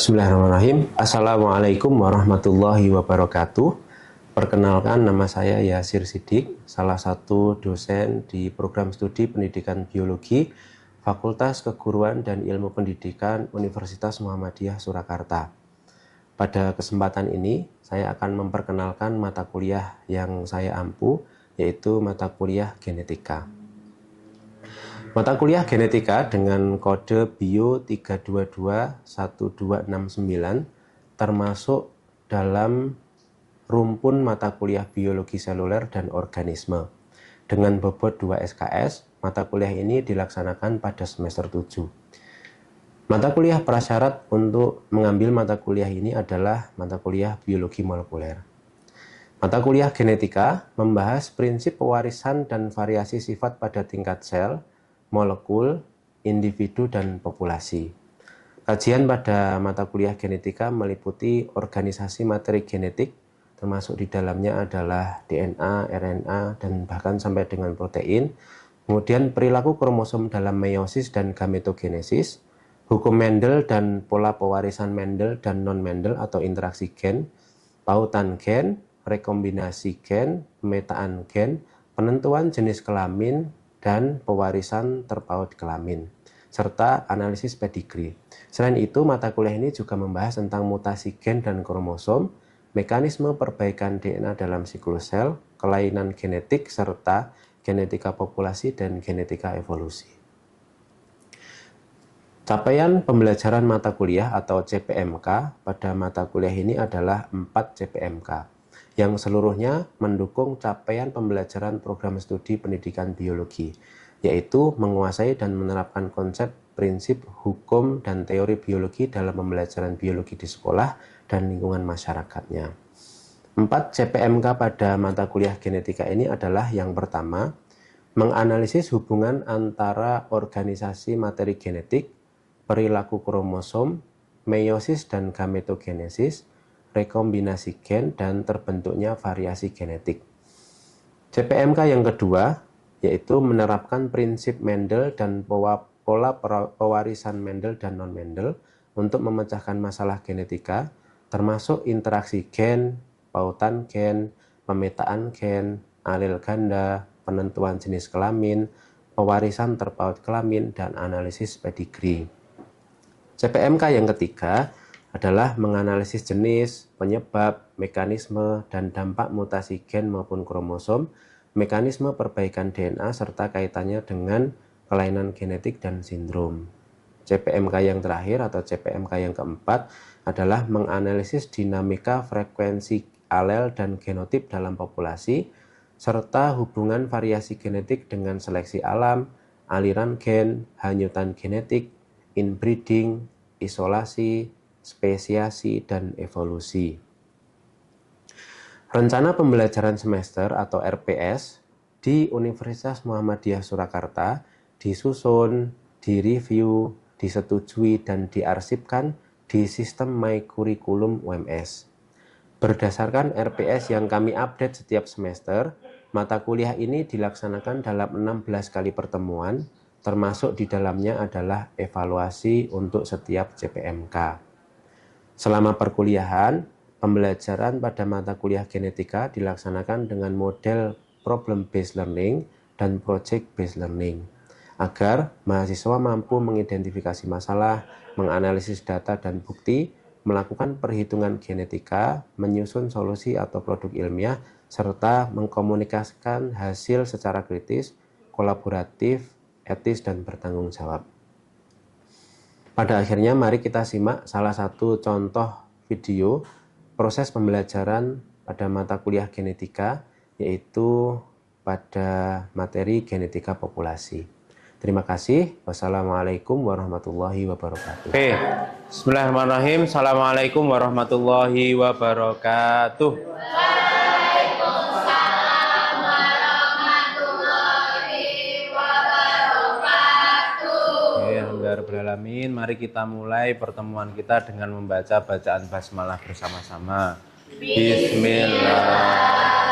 Bismillahirrahmanirrahim. Assalamualaikum warahmatullahi wabarakatuh. Perkenalkan, nama saya Yasir Siddiq, salah satu dosen di program studi pendidikan biologi Fakultas Keguruan dan Ilmu Pendidikan Universitas Muhammadiyah Surakarta. Pada kesempatan ini, saya akan memperkenalkan mata kuliah yang saya ampu, yaitu mata kuliah genetika. Mata kuliah genetika dengan kode Bio 3221269 termasuk dalam rumpun mata kuliah biologi seluler dan organisme. Dengan bobot 2 SKS, mata kuliah ini dilaksanakan pada semester 7. Mata kuliah prasyarat untuk mengambil mata kuliah ini adalah mata kuliah biologi molekuler. Mata kuliah genetika membahas prinsip pewarisan dan variasi sifat pada tingkat sel, molekul, individu, dan populasi. Kajian pada mata kuliah genetika meliputi organisasi materi genetik, termasuk di dalamnya adalah DNA, RNA, dan bahkan sampai dengan protein. Kemudian perilaku kromosom dalam meiosis dan gametogenesis, hukum Mendel dan pola pewarisan Mendel dan non-Mendel atau interaksi gen, pautan gen, rekombinasi gen, pemetaan gen, penentuan jenis kelamin, dan pewarisan terpaut kelamin, serta analisis pedigree. Selain itu, mata kuliah ini juga membahas tentang mutasi gen dan kromosom, mekanisme perbaikan DNA dalam siklus sel, kelainan genetik, serta genetika populasi dan genetika evolusi. Capaian pembelajaran mata kuliah atau CPMK pada mata kuliah ini adalah 4 CPMK, yang seluruhnya mendukung capaian pembelajaran program studi pendidikan biologi, yaitu menguasai dan menerapkan konsep, prinsip, hukum, dan teori biologi dalam pembelajaran biologi di sekolah dan lingkungan masyarakatnya. 4 CPMK pada mata kuliah genetika ini adalah yang pertama, menganalisis hubungan antara organisasi materi genetik, perilaku kromosom, meiosis dan gametogenesis, rekombinasi gen, dan terbentuknya variasi genetik. CPMK yang kedua yaitu menerapkan prinsip Mendel dan pola pewarisan Mendel dan non-Mendel untuk memecahkan masalah genetika, termasuk interaksi gen, pautan gen, pemetaan gen, alel ganda, penentuan jenis kelamin, pewarisan terpaut kelamin, dan analisis pedigree. CPMK yang ketiga adalah menganalisis jenis, penyebab, mekanisme, dan dampak mutasi gen maupun kromosom, mekanisme perbaikan DNA, serta kaitannya dengan kelainan genetik dan sindrom. CPMK yang terakhir atau CPMK yang keempat adalah menganalisis dinamika frekuensi alel dan genotip dalam populasi, serta hubungan variasi genetik dengan seleksi alam, aliran gen, hanyutan genetik, inbreeding, isolasi, spesiasi, dan evolusi. Rencana pembelajaran semester atau RPS di Universitas Muhammadiyah Surakarta disusun, direview, disetujui, dan diarsipkan di sistem My Curriculum UMS. Berdasarkan RPS yang kami update setiap semester, mata kuliah ini dilaksanakan dalam 16 kali pertemuan, termasuk di dalamnya adalah evaluasi untuk setiap CPMK. Selama perkuliahan, pembelajaran pada mata kuliah genetika dilaksanakan dengan model problem based learning dan project based learning, agar mahasiswa mampu mengidentifikasi masalah, menganalisis data dan bukti, melakukan perhitungan genetika, menyusun solusi atau produk ilmiah, serta mengkomunikasikan hasil secara kritis, kolaboratif, etis, dan bertanggung jawab. Pada akhirnya mari kita simak salah satu contoh video proses pembelajaran pada mata kuliah genetika, yaitu pada materi genetika populasi. Terima kasih. Wassalamualaikum warahmatullahi wabarakatuh. Oke, bismillahirrahmanirrahim. Assalamualaikum warahmatullahi wabarakatuh. Waalaikumsalam warahmatullahi wabarakatuh. Oke, alhamdulillahirrahmanirrahim. Mari kita mulai pertemuan kita dengan membaca bacaan basmalah bersama-sama. Bismillahirrahmanirrahim.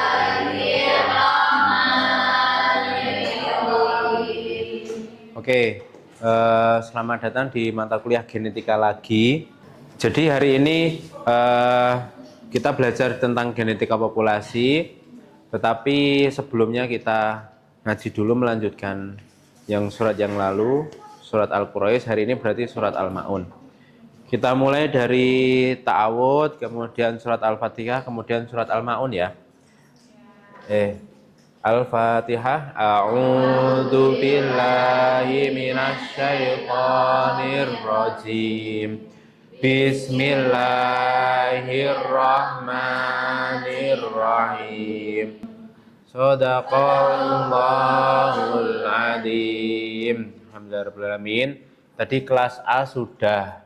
Oke, selamat datang di mata kuliah genetika lagi. Jadi hari ini kita belajar tentang genetika populasi, tetapi sebelumnya kita ngaji dulu melanjutkan yang surat yang lalu, surat Al-Quraish. Hari ini berarti surat Al-Ma'un. Kita mulai dari Ta'awud, kemudian surat Al-Fatihah, kemudian surat Al-Ma'un ya. Al-Fatihah. A'udzu billahi minasyaitonir rajim. Bismillahirrahmanirrahim. Shadaqallahul adzim. Alhamdulillahirabbil. Tadi kelas A sudah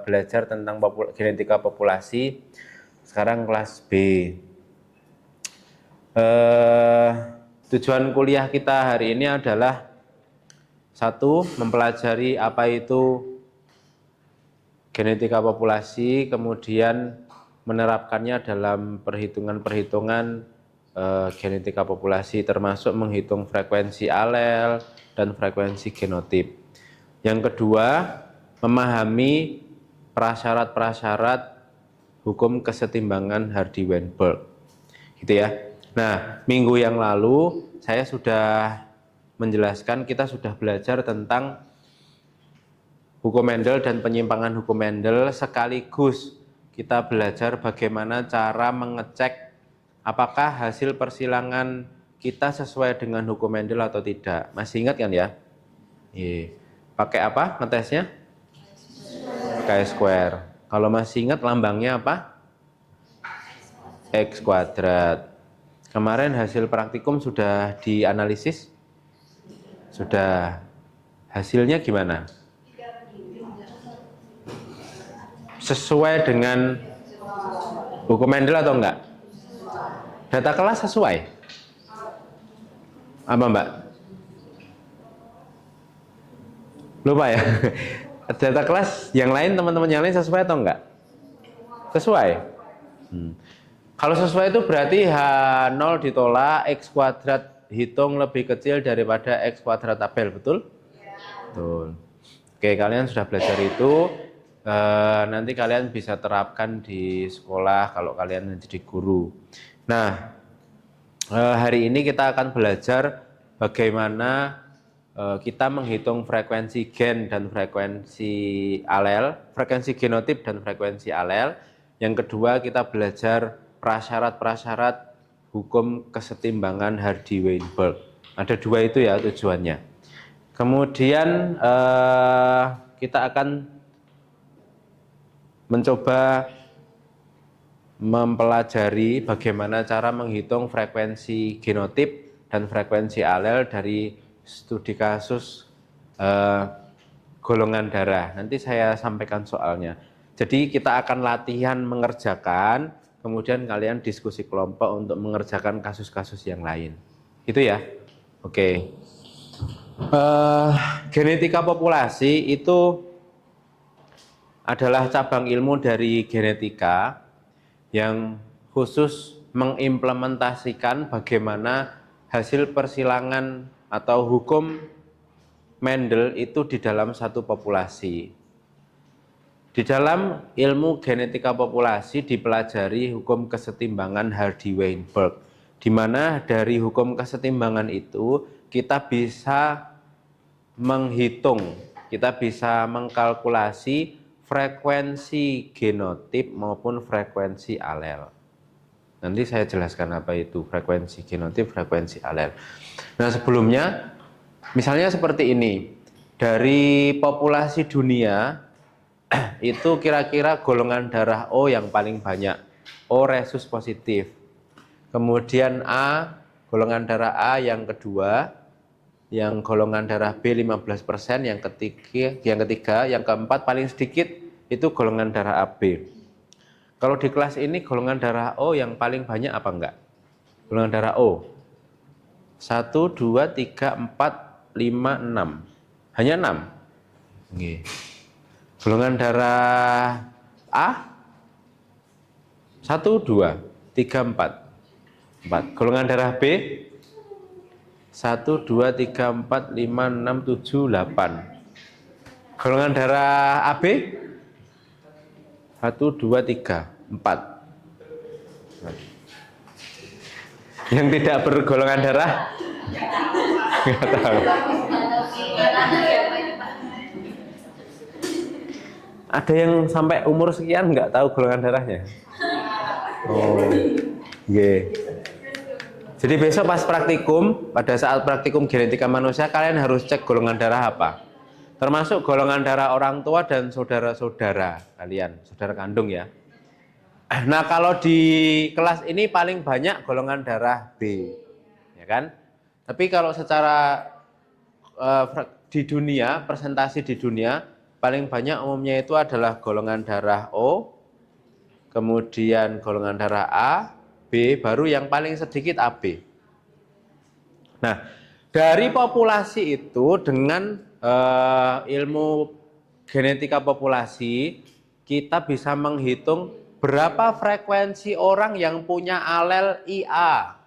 belajar tentang genetika populasi. Sekarang kelas B. Tujuan kuliah kita hari ini adalah satu, mempelajari apa itu genetika populasi, kemudian menerapkannya dalam perhitungan-perhitungan genetika populasi, termasuk menghitung frekuensi alel dan frekuensi genotip. Yang kedua, memahami prasyarat-prasyarat hukum kesetimbangan Hardy-Weinberg, gitu ya. Nah, minggu yang lalu saya sudah menjelaskan, kita sudah belajar tentang hukum Mendel dan penyimpangan hukum Mendel, sekaligus kita belajar bagaimana cara mengecek apakah hasil persilangan kita sesuai dengan hukum Mendel atau tidak. Masih ingat kan ya? Pakai apa ngetesnya? Chi-square. Kalau masih ingat lambangnya apa? X kuadrat. Kemarin hasil praktikum sudah dianalisis? Sudah. Hasilnya gimana? Sesuai dengan hukum Mendel atau enggak? Data kelas sesuai? Apa Mbak? Lupa ya? Data kelas yang lain, teman-teman yang lain sesuai atau enggak? Sesuai? Kalau sesuai itu berarti H0 ditolak, X kuadrat hitung lebih kecil daripada X kuadrat tabel, betul? Ya. Betul. Oke, kalian sudah belajar itu. Nanti kalian bisa terapkan di sekolah kalau kalian menjadi guru. Nah, hari ini kita akan belajar bagaimana kita menghitung frekuensi gen dan frekuensi alel, frekuensi genotip dan frekuensi alel. Yang kedua, kita belajar prasyarat-prasyarat hukum kesetimbangan Hardy-Weinberg. Ada dua itu ya tujuannya. Kemudian kita akan mencoba mempelajari bagaimana cara menghitung frekuensi genotip dan frekuensi alel dari studi kasus golongan darah. Nanti saya sampaikan soalnya. Jadi kita akan latihan mengerjakan, kemudian kalian diskusi kelompok untuk mengerjakan kasus-kasus yang lain. Itu ya. Oke. Genetika populasi itu adalah cabang ilmu dari genetika yang khusus mengimplementasikan bagaimana hasil persilangan atau hukum Mendel itu di dalam satu populasi. Di dalam ilmu genetika populasi dipelajari hukum kesetimbangan Hardy-Weinberg, di mana dari hukum kesetimbangan itu kita bisa menghitung, kita bisa mengkalkulasi frekuensi genotip maupun frekuensi alel. Nanti saya jelaskan apa itu frekuensi genotip, frekuensi alel. Nah, sebelumnya misalnya seperti ini, dari populasi dunia itu kira-kira golongan darah O yang paling banyak, O resus positif. Kemudian A, golongan darah A yang kedua, yang golongan darah B 15%, yang ketiga, yang keempat paling sedikit itu golongan darah AB. Kalau di kelas ini golongan darah O yang paling banyak apa enggak? Golongan darah O 1, 2, 3, 4, 5, 6. Hanya 6. Oke. Golongan darah A 1, 2, 3, 4. Golongan darah B 1, 2, 3, 4, 5, 6, 7, 8. Golongan darah AB 1, 2, 3, 4. Yang tidak bergolongan darah? Nggak tahu. Ada yang sampai umur sekian nggak tahu golongan darahnya? Oh, yeah. Jadi besok pas praktikum, pada saat praktikum genetika manusia, kalian harus cek golongan darah apa. Termasuk golongan darah orang tua dan saudara-saudara kalian, saudara kandung ya. Nah kalau di kelas ini paling banyak golongan darah B, ya kan? Tapi kalau secara di dunia, presentasi di dunia, paling banyak umumnya itu adalah golongan darah O, kemudian golongan darah A, B, baru yang paling sedikit AB. Nah, dari populasi itu dengan ilmu genetika populasi, kita bisa menghitung berapa frekuensi orang yang punya alel IA.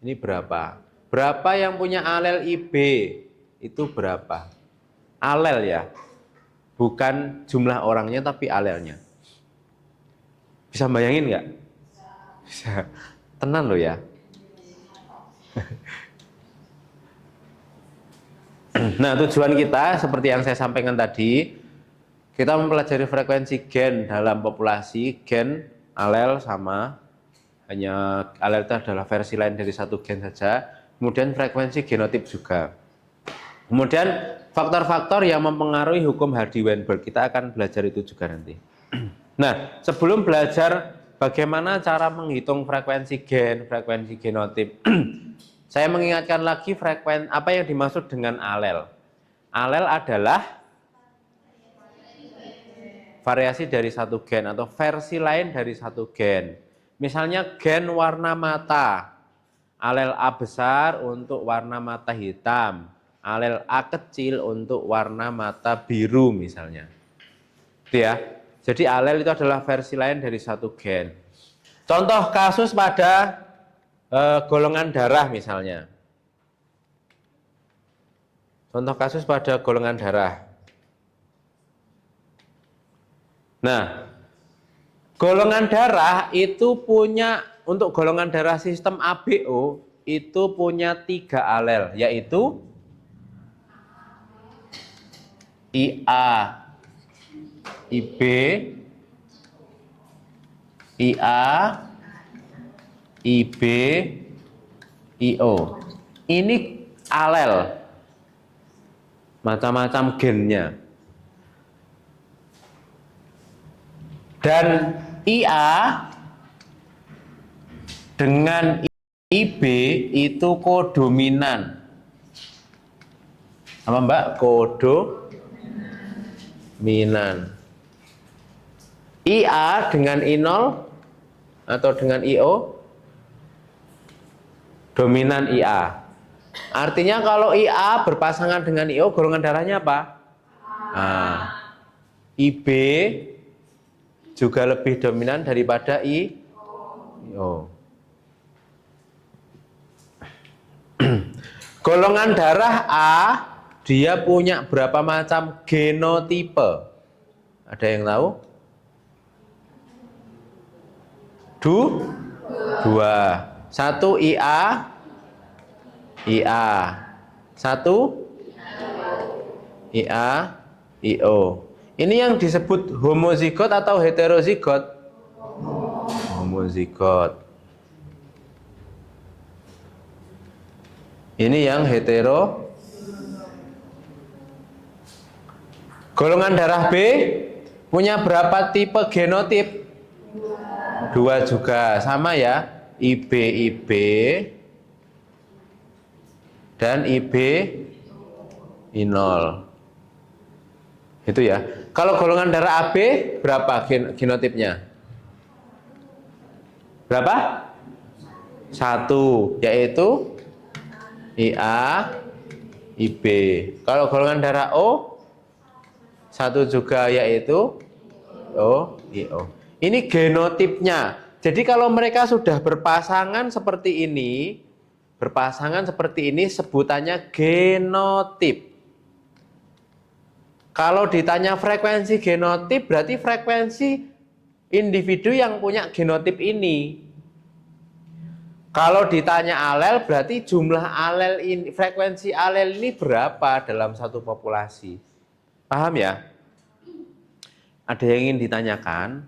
Ini berapa? Berapa yang punya alel IB? Itu berapa? Alel ya, bukan jumlah orangnya tapi alelnya. Bisa bayangin nggak? Bisa. Tenan loh ya. Nah tujuan kita seperti yang saya sampaikan tadi, kita mempelajari frekuensi gen dalam populasi. Gen, alel sama, hanya alel itu adalah versi lain dari satu gen saja. Kemudian frekuensi genotip juga. Kemudian faktor-faktor yang mempengaruhi hukum Hardy-Weinberg, kita akan belajar itu juga nanti. Nah, sebelum belajar bagaimana cara menghitung frekuensi gen, frekuensi genotip, saya mengingatkan lagi apa yang dimaksud dengan alel. Alel adalah variasi dari satu gen atau versi lain dari satu gen. Misalnya gen warna mata, alel A besar untuk warna mata hitam, alel A kecil untuk warna mata biru misalnya. Itu ya. Jadi alel itu adalah versi lain dari satu gen. Contoh kasus pada golongan darah misalnya. Contoh kasus pada golongan darah. Nah, golongan darah itu punya, untuk golongan darah sistem ABO itu punya 3 alel, yaitu IA, IB, IA, IB, IO. Ini alel, macam-macam gennya. Dan IA dengan IB itu kodominan. Apa Mbak? Kodominan. IA dengan I0 atau dengan IO dominan IA. Artinya kalau IA berpasangan dengan IO, golongan darahnya apa? Nah, IB juga lebih dominan daripada IO. Golongan darah A, dia punya berapa macam genotipe? Ada yang tahu? 2. 1 IA, IA. 1 IA, IO. Ini yang disebut homozigot atau heterozigot? Homozigot. Ini yang hetero. Golongan darah B punya berapa tipe genotip? 2 juga, sama ya. IB, IB dan IB, I0. Itu ya. Kalau golongan darah AB berapa genotipnya? Berapa? 1, yaitu IA, IB. Kalau golongan darah O 1 juga, yaitu O, IO. Ini genotipnya. Jadi kalau mereka sudah berpasangan seperti ini, sebutannya genotip. Kalau ditanya frekuensi genotip, berarti frekuensi individu yang punya genotip ini. Kalau ditanya alel, berarti jumlah alel ini, frekuensi alel ini berapa dalam satu populasi. Paham ya? Ada yang ingin ditanyakan?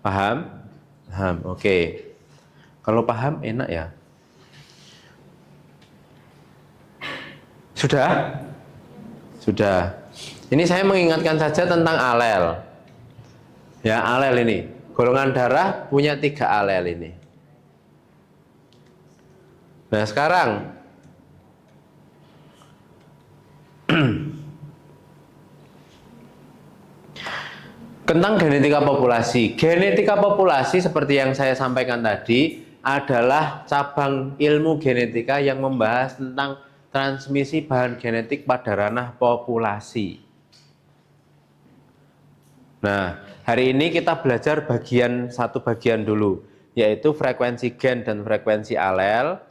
Paham? Paham, oke. Kalau paham enak ya. Sudah? Sudah. Ini saya mengingatkan saja tentang alel. Ya, alel ini. Golongan darah punya 3 alel ini. Nah, sekarang tentang genetika populasi. Genetika populasi seperti yang saya sampaikan tadi adalah cabang ilmu genetika yang membahas tentang transmisi bahan genetik pada ranah populasi. Nah, hari ini kita belajar satu bagian dulu, yaitu frekuensi gen dan frekuensi alel,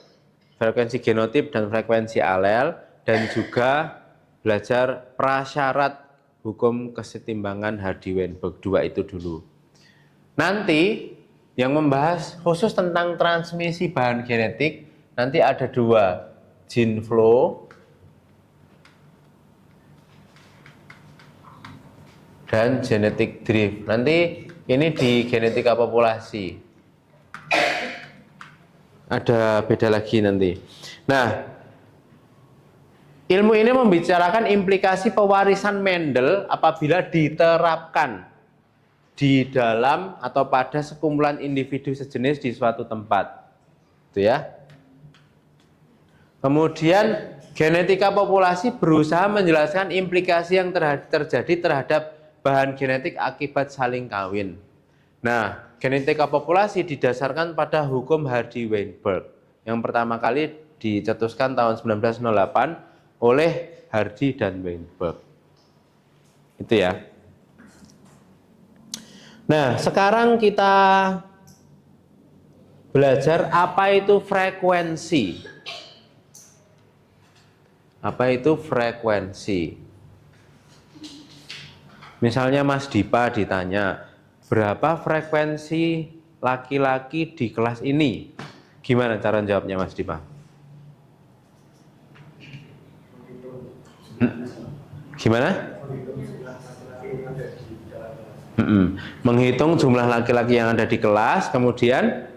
frekuensi genotip dan frekuensi alel, dan juga belajar prasyarat hukum kesetimbangan Hardy-Weinberg 2 itu dulu. Nanti yang membahas khusus tentang transmisi bahan genetik, nanti ada 2, gene flow dan genetic drift. Nanti ini di genetika populasi. Ada beda lagi nanti. Nah, ilmu ini membicarakan implikasi pewarisan Mendel apabila diterapkan di dalam atau pada sekumpulan individu sejenis di suatu tempat. Itu ya. Kemudian genetika populasi berusaha menjelaskan implikasi yang terjadi terhadap bahan genetik akibat saling kawin. Nah, genetika populasi didasarkan pada hukum Hardy-Weinberg yang pertama kali dicetuskan tahun 1908 oleh Hardy dan Weinberg. Itu ya. Nah, sekarang kita belajar apa itu frekuensi. Apa itu frekuensi? Misalnya Mas Dipa ditanya, berapa frekuensi laki-laki di kelas ini? Gimana cara jawabnya Mas Dipa? Gimana? Menghitung jumlah laki-laki yang ada di kelas, kemudian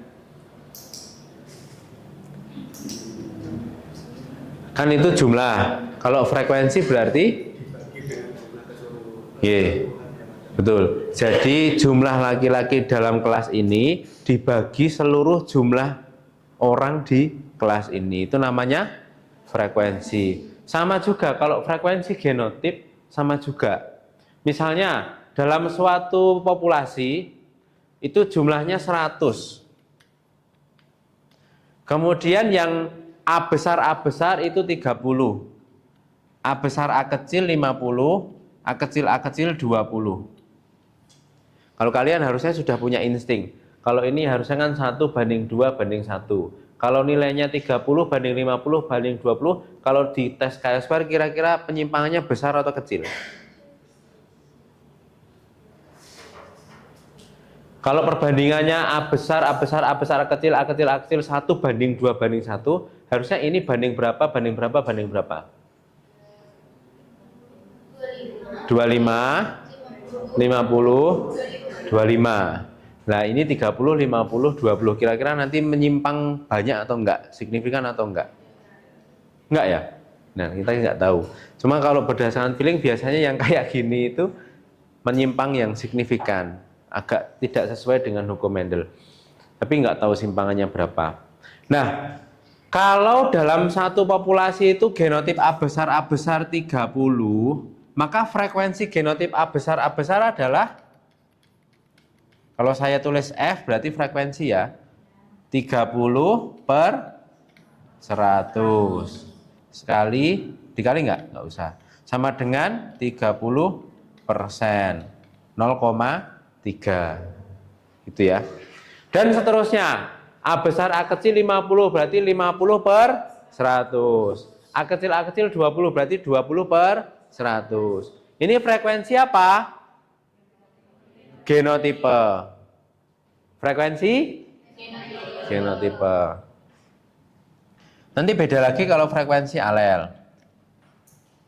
kan itu jumlah. Kalau frekuensi berarti betul. Jadi jumlah laki-laki dalam kelas ini dibagi seluruh jumlah orang di kelas ini. Itu namanya frekuensi. Sama juga kalau frekuensi genotip sama juga. Misalnya dalam suatu populasi itu jumlahnya 100. Kemudian yang A besar itu 30. A besar A kecil 50, A kecil 20. Kalau kalian harusnya sudah punya insting. Kalau ini harusnya kan 1:2:1. Kalau nilainya 30 banding 50 banding 20, kalau di tes chi-square kira-kira penyimpangannya besar atau kecil? Kalau perbandingannya A besar, A kecil, 1:2:1, harusnya ini banding berapa? 25, 50, 25. Nah ini 30, 50, 20. Kira-kira nanti menyimpang banyak atau enggak? Signifikan atau enggak? Enggak ya? Nah kita enggak tahu. Cuma kalau berdasarkan feeling biasanya yang kayak gini itu menyimpang yang signifikan. Agak tidak sesuai dengan hukum Mendel. Tapi enggak tahu simpangannya berapa. Nah kalau dalam satu populasi itu genotip A besar 30, maka frekuensi genotip A besar adalah, kalau saya tulis F berarti frekuensi ya, 30/100. Dikali nggak usah. Sama dengan 30%, 0,3. Gitu ya. Dan seterusnya, A besar A kecil 50 berarti 50/100. A kecil 20, berarti 20/100. Ini frekuensi apa? Genotipe. Frekuensi? Genotipe. Nanti beda lagi kalau frekuensi alel.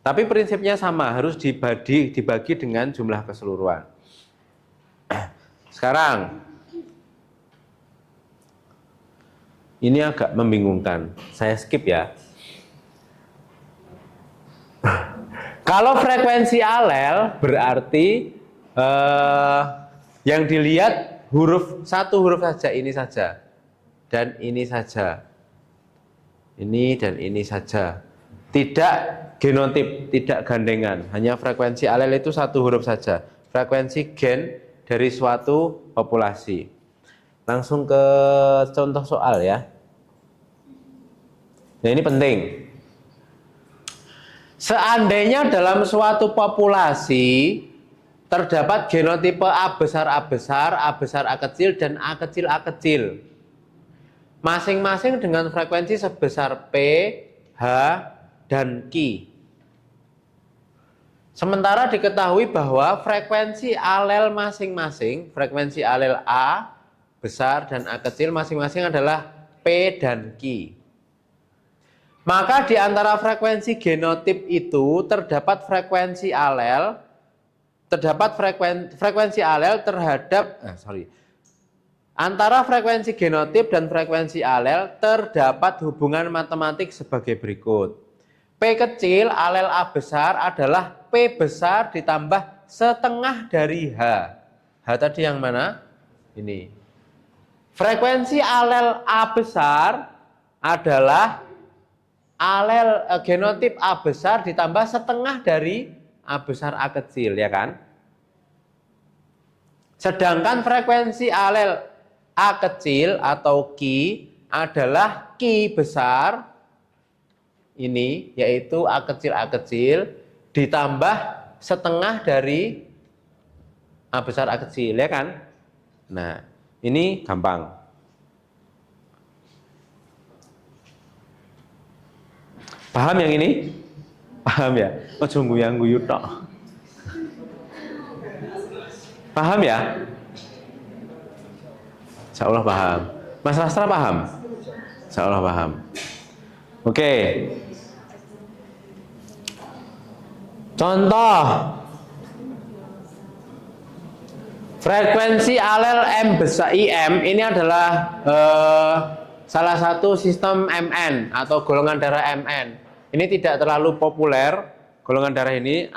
Tapi prinsipnya sama, harus dibagi dengan jumlah keseluruhan. Sekarang, ini agak membingungkan. Saya skip ya. Kalau frekuensi alel berarti yang dilihat satu huruf saja, ini saja. Dan ini saja. Ini dan ini saja. Tidak genotip, tidak gandengan. Hanya frekuensi alel itu satu huruf saja. Frekuensi gen dari suatu populasi. Langsung ke contoh soal ya. Nah ini penting. Seandainya dalam suatu populasi terdapat genotipe A besar, A besar, A besar, A kecil, dan A kecil, A kecil. Masing-masing dengan frekuensi sebesar P, H, dan Q. Sementara diketahui bahwa frekuensi alel masing-masing, frekuensi alel A besar dan A kecil masing-masing adalah P dan Q. Maka di antara frekuensi genotip itu terdapat frekuensi alel, antara frekuensi genotip dan frekuensi alel terdapat hubungan matematik sebagai berikut. P kecil alel A besar adalah P besar ditambah setengah dari H. H tadi yang mana? Ini. Frekuensi alel A besar adalah alel genotip A besar ditambah setengah dari A besar A kecil, ya kan? Sedangkan frekuensi alel A kecil atau Q adalah Q besar, ini yaitu A kecil ditambah setengah dari A besar A kecil, ya kan? Nah, ini gampang. Paham yang ini? Paham ya? Oh, sungguh yang guyu tok. Paham ya? Insya Allah paham. Mas Rastra paham? Insya Allah paham. Oke. Contoh. Frekuensi alel M besar IM ini adalah salah satu sistem MN atau golongan darah MN. Ini tidak terlalu populer golongan darah ini,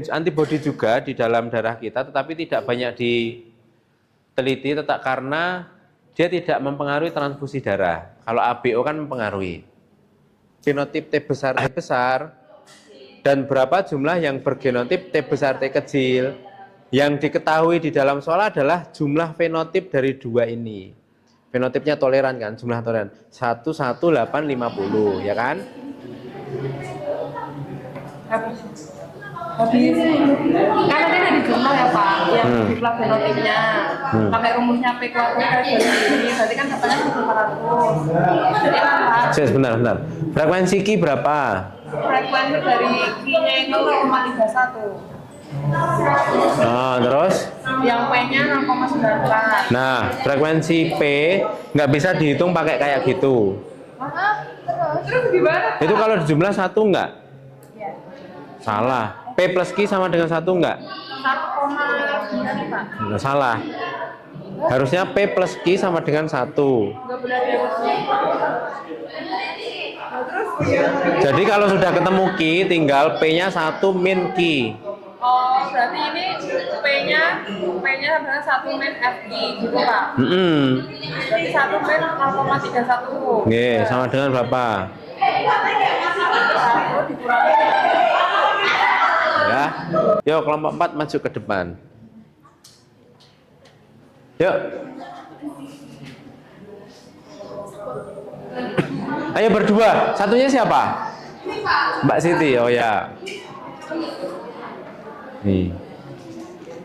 antibody juga di dalam darah kita, tetapi tidak banyak diteliti karena dia tidak mempengaruhi transfusi darah. Kalau ABO kan mempengaruhi. Genotip T besar dan berapa jumlah yang bergenotip T besar T kecil. Yang diketahui di dalam soal adalah jumlah fenotip dari dua ini. Fenotipnya toleran kan, jumlah toleran 11850, ya kan? Habis kan nanti ada di jumlah ya Pak, yang jumlah fenotipnya pakai rumusnya P kuadrat dari ini, berarti kan katanya 1400. Jadi kan Pak, Sebentar. Frekuensi Q berapa? frekuensi dari Q-nya itu 0,31. Nah, terus? Yang P-nya 0,94. Nah, frekuensi P nggak bisa dihitung pakai kayak gitu. Terus gimana? Itu kalau dijumlah satu nggak? Ya. Salah. P plus Q sama dengan satu nggak? 1,9 Pak. Nah, salah. Harusnya P plus Q sama dengan 1. Nggak benar ya Pak. Terus? Jadi kalau sudah ketemu Q, tinggal P-nya 1 min Q. Oh, berarti ini P-nya adalah 1 min FQ gitu Pak. Berarti 1 min 0,31. Oke, sama dengan berapa? 1 dikurangi. Ya. Yuk, kelompok 4 maju ke depan. Yuk. Ayo berdua. Satunya siapa? Mbak Siti. Oh ya. Nih.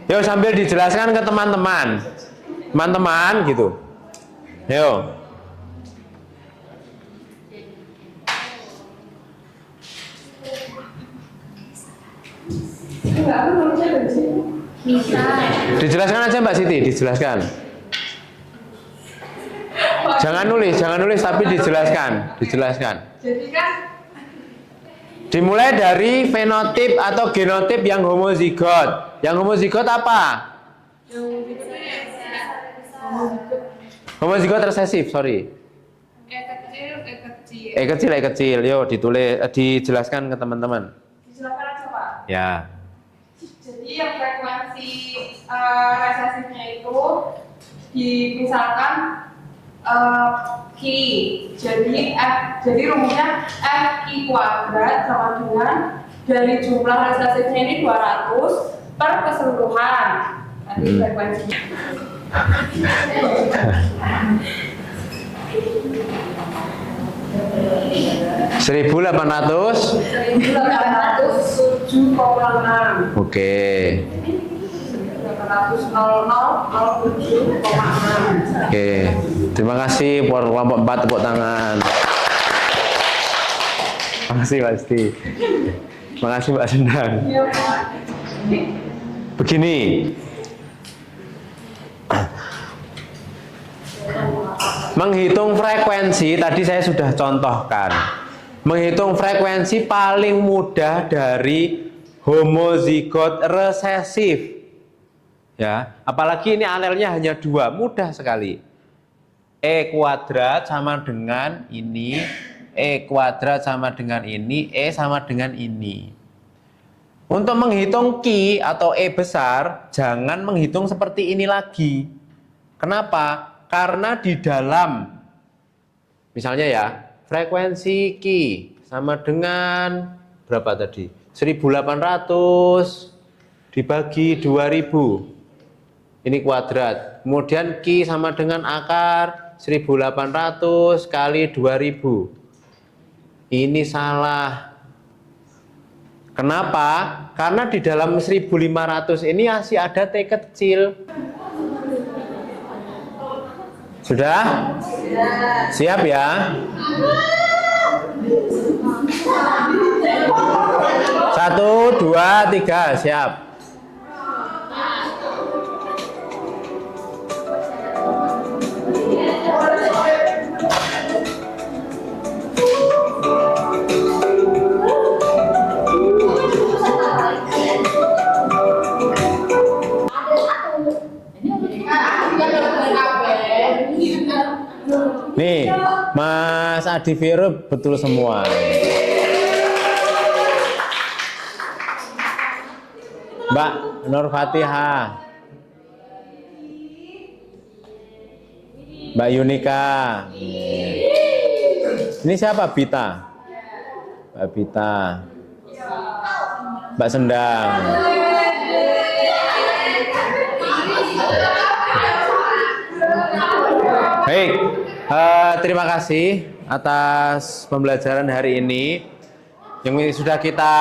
Yuk sambil dijelaskan ke teman-teman. Teman-teman gitu. Yuk. Bisa. Dijelaskan aja Mbak Siti, dijelaskan. Jangan nulis tapi dijelaskan. Jadi kan Dimulai dari fenotip atau genotip yang homozigot. Yang homozigot apa? Homozigot resesif, sorry. E kecil. E kecil. Yo, dijelaskan ke teman-teman. Silakan aja Pak. Ya. Jadi yang frekuensi resesifnya itu misalkan Ki. Jadi rumusnya F Ki kuadrat sama dengan dari jumlah resesifnya ini 200 per keseluruhan. Nanti frekuensinya. 1807,6. Oke. 800,00,07,6. Oke. Terima kasih buat kelompok 4, tepuk tangan. Terima kasih Mbak Sti. Terima kasih Mbak Sendang. Begini. Menghitung frekuensi tadi saya sudah contohkan. Menghitung frekuensi paling mudah dari homozigot resesif. Ya, apalagi ini alelnya hanya 2, mudah sekali. E kuadrat sama dengan ini, E kuadrat sama dengan ini, E sama dengan ini. Untuk menghitung Ki atau E besar, jangan menghitung seperti ini lagi. Kenapa? Karena di dalam, misalnya ya, frekuensi Ki sama dengan berapa tadi? 1800 dibagi 2000. Ini kuadrat. Kemudian Ki sama dengan akar 1800 kali 2000. Ini salah. Kenapa? Karena di dalam 1500 ini masih ada T kecil. Sudah? Siap ya? 1, 2, 3, siap. Nih, Mas Adi Vero betul semua. Mbak Nur Fatihah, Mbak Yunika. Ini siapa? Bita. Mbak Bita. Mbak Sendang. Baik, terima kasih atas pembelajaran hari ini. Yang sudah kita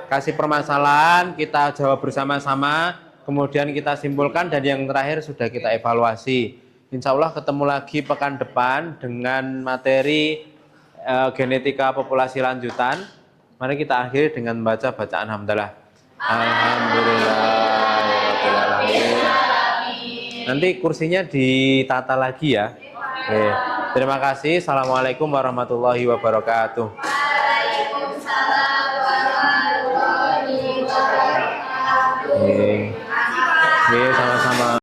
kasih permasalahan, kita jawab bersama-sama, kemudian kita simpulkan, dan yang terakhir sudah kita evaluasi. Insya Allah ketemu lagi pekan depan dengan materi genetika populasi lanjutan. Mari kita akhiri dengan membaca bacaan hamdalah. Alhamdulillah. Nanti kursinya ditata lagi ya. Oke. Terima kasih. Assalamualaikum warahmatullahi wabarakatuh. Oke, sama-sama.